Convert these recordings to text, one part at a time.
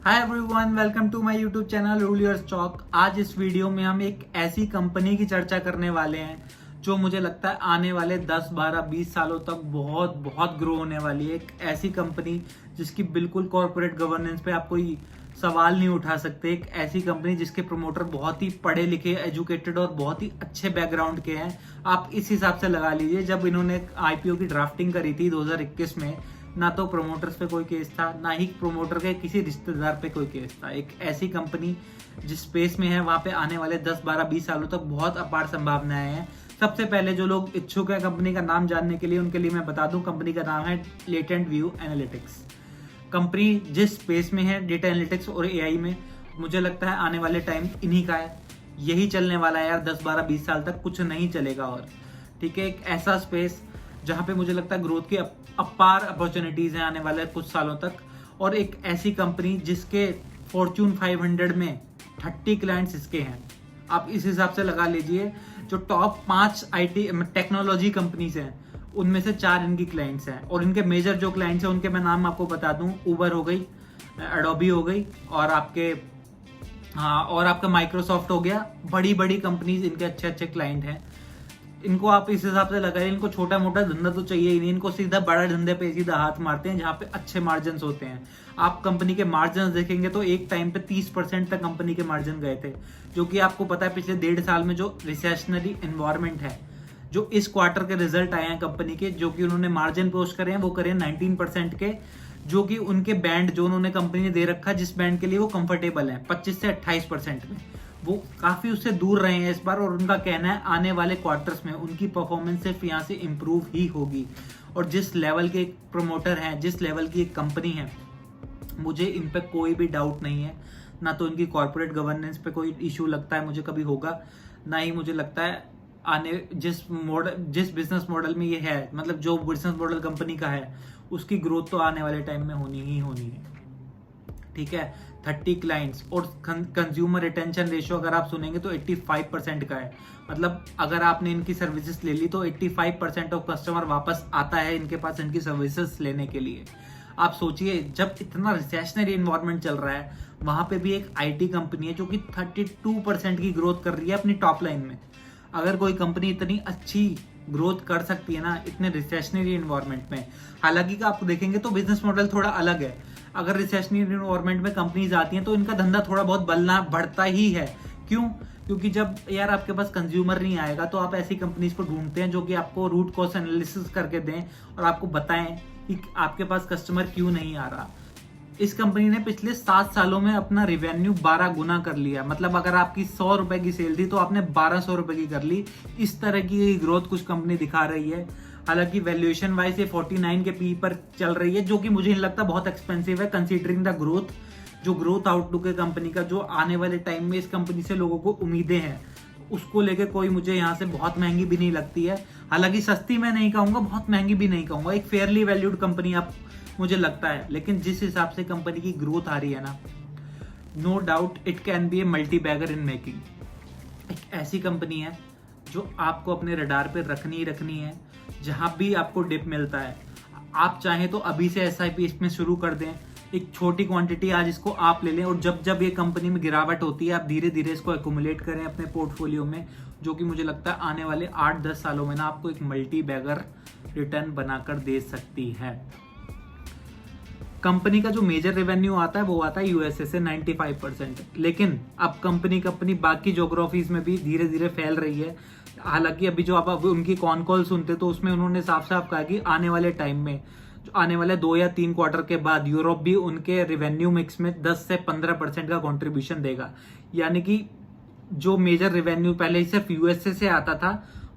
Hi everyone, welcome to my YouTube channel rule your stock. आज इस video में हम एक ऐसी कंपनी की चर्चा करने वाले हैं जो मुझे लगता है आने वाले 10, 12, 20 सालों तक बहुत बहुत ग्रो होने वाली है। एक ऐसी कंपनी जिसकी बिल्कुल कॉर्पोरेट गवर्नेंस पे आप कोई सवाल नहीं उठा सकते। एक ऐसी कंपनी जिसके प्रमोटर बहुत ही पढ़े लिखे, एजुकेटेड और बहुत ही अच्छे बैकग्राउंड के हैं। आप इस हिसाब से लगा लीजिए, जब इन्होंने आईपीओ की ड्राफ्टिंग करी थी 2021 में, ना तो प्रोमोटर्स पे कोई केस था, ना ही प्रोमोटर के किसी रिश्तेदार पे कोई केस था। एक ऐसी कंपनी जिस स्पेस में है वहां पे आने वाले 10, 12, 20 सालों तक बहुत अपार संभावनाएं हैं। सबसे पहले जो लोग इच्छुक है कंपनी का नाम जानने के लिए, उनके लिए मैं बता दूं, कंपनी का नाम है लेटेंट व्यू एनालिटिक्स। कंपनी जिस स्पेस में है डेटा एनालिटिक्स और एआई में, मुझे लगता है आने वाले टाइम इन्हीं का है। यही चलने वाला है यार, 10, 12, 20 साल तक कुछ नहीं चलेगा। और ठीक है, एक ऐसा स्पेस जहां पे मुझे लगता है ग्रोथ की अपार अपॉर्चुनिटीज हैं आने वाले कुछ सालों तक। और एक ऐसी कंपनी जिसके फॉर्च्यून 500 में 30 क्लाइंट्स इसके हैं। आप इस हिसाब से लगा लीजिए, जो टॉप 5 आईटी टेक्नोलॉजी कंपनीज हैं उनमें से 4 इनकी क्लाइंट्स हैं। और इनके मेजर जो क्लाइंट्स हैं उनके मैं नाम आपको बता दूं, उबर हो गई, एडोबी हो गई, और आपका माइक्रोसॉफ्ट हो गया। बड़ी बड़ी कंपनीज इनके अच्छे अच्छे क्लाइंट हैं। इनको आप इस हिसाब से लगाइए, इनको छोटा मोटा धंधा तो चाहिए ही नहीं, इनको सीधा बड़ा धंधे पे सीधा हाथ मारते हैं जहां पे अच्छे मार्जिन होते हैं। आप कंपनी के मार्जिन देखेंगे तो एक टाइम पे 30% तक कंपनी के मार्जिन गए थे, जो कि आपको पता है पिछले 1.5 साल में जो रिसेशनरी एनवायरमेंट है, जो इस क्वार्टर के रिजल्ट आए हैं कंपनी के, जो कि उन्होंने मार्जिन पोस्ट करे हैं, वो करे 19% के, जो कि उनके बैंड जो उन्होंने कंपनी ने दे रखा, जिस बैंड के लिए वो कंफर्टेबल है 25 से 28% में, वो काफी उससे दूर रहे हैं इस बार। और उनका कहना है आने वाले क्वार्टर्स में उनकी परफॉर्मेंस सिर्फ यहाँ से इंप्रूव ही होगी। और जिस लेवल के एक प्रमोटर हैं, जिस लेवल की एक कंपनी है, मुझे इन पे कोई भी डाउट नहीं है। ना तो इनकी कॉर्पोरेट गवर्नेंस पे कोई इश्यू लगता है मुझे कभी होगा, ना ही मुझे लगता है जिस बिजनेस मॉडल में ये है, मतलब जो बिजनेस मॉडल कंपनी का है, उसकी ग्रोथ तो आने वाले टाइम में होनी ही होनी है। ठीक है, 30 क्लाइंट्स और कंज्यूमर रिटेंशन रेशियो अगर आप सुनेंगे तो 85% का है। मतलब अगर आपने इनकी सर्विसेज ले ली तो 85% ऑफ कस्टमर वापस आता है इनके पास इनकी सर्विसेज लेने के लिए। आप सोचिए, जब इतना रिसेशनरी एनवायरनमेंट चल रहा है, वहां पे भी एक आईटी कंपनी है जो कि 32% की ग्रोथ कर रही है अपनी टॉप लाइन में। अगर कोई कंपनी इतनी अच्छी ग्रोथ कर सकती है ना इतने रिसेशनरी एनवायरनमेंट में, हालांकि का आप देखेंगे तो बिजनेस मॉडल थोड़ा अलग है। अगर रिसेशनरी एनवायरनमेंट में कंपनीज आती हैं तो इनका धंधा थोड़ा बहुत बढ़ता ही है। क्यों? क्योंकि जब यार आपके पास कंज्यूमर नहीं आएगा तो आप ऐसी कंपनीज को ढूंढते हैं जो कि आपको रूट कॉज एनालिसिस करके दें और आपको बताएं कि आपके पास कस्टमर क्यों नहीं आ रहा। इस कंपनी ने पिछले 7 सालों में अपना रेवेन्यू 12 गुना कर लिया। मतलब अगर आपकी 100 रुपए की सेल थी तो आपने 1200 रुपए की कर ली। इस तरह की ग्रोथ कुछ कंपनी दिखा रही है। हालांकि वैल्यूएशन वाइज ये 49 के पी पर चल रही है, जो कि मुझे नहीं लगता बहुत एक्सपेंसिव है कंसीडरिंग द ग्रोथ, जो ग्रोथ आउटलुक है कंपनी का, जो आने वाले टाइम में इस कंपनी से लोगों को उम्मीदें हैं, उसको लेकर कोई मुझे यहाँ से बहुत महंगी भी नहीं लगती है। हालांकि सस्ती मैं नहीं कहूंगा, बहुत महंगी भी नहीं कहूंगा, एक फेयरली वैल्यूड कंपनी आप मुझे लगता है। लेकिन जिस हिसाब से कंपनी की ग्रोथ आ रही है ना, no doubt it can be a multibagger in making. एक ऐसी कंपनी है जो आपको अपने रडार पे रखनी है। जहां भी आपको डिप मिलता है, आप चाहें तो अभी से एसआईपी इसमें शुरू कर दें, एक छोटी क्वांटिटी आज इसको आप ले लें, और जब जब ये कंपनी में गिरावट होती है आप धीरे धीरे इसको एक्यूमुलेट करें अपने पोर्टफोलियो में, जो कि मुझे लगता है आने वाले 8-10 सालों में ना आपको एक मल्टी बैगर रिटर्न बनाकर दे सकती है। कंपनी का जो मेजर रेवेन्यू आता है वो आता है यूएसए से 95%। लेकिन अब कंपनी अपनी बाकी ज्योग्राफीज में भी धीरे धीरे फैल रही है। हालांकि अभी जो आप उनकी कॉन कॉल सुनते तो उसमें उन्होंने साफ साफ कहा कि आने वाले टाइम में, आने वाले 2 या 3 क्वार्टर के बाद, यूरोप भी उनके रेवेन्यू मिक्स में 10 से 15% का कॉन्ट्रीब्यूशन देगा। यानी कि जो मेजर रेवेन्यू पहले सिर्फ यूएसए से आता था,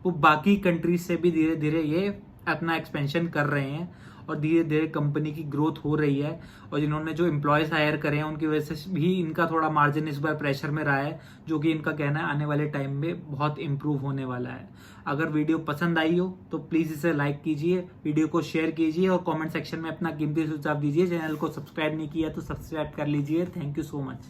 वो बाकी कंट्रीज से भी धीरे धीरे ये अपना एक्सपेंशन कर रहे हैं और धीरे धीरे कंपनी की ग्रोथ हो रही है। और जिन्होंने जो एम्प्लॉयज हायर करे हैं उनकी वजह से भी इनका थोड़ा मार्जिन इस बार प्रेशर में रहा है, जो कि इनका कहना है आने वाले टाइम में बहुत इंप्रूव होने वाला है। अगर वीडियो पसंद आई हो तो प्लीज इसे लाइक कीजिए, वीडियो को शेयर कीजिए और कमेंट सेक्शन में अपना कीमती सुझाव दीजिए। चैनल को सब्सक्राइब नहीं किया तो सब्सक्राइब कर लीजिए। Thank you so much.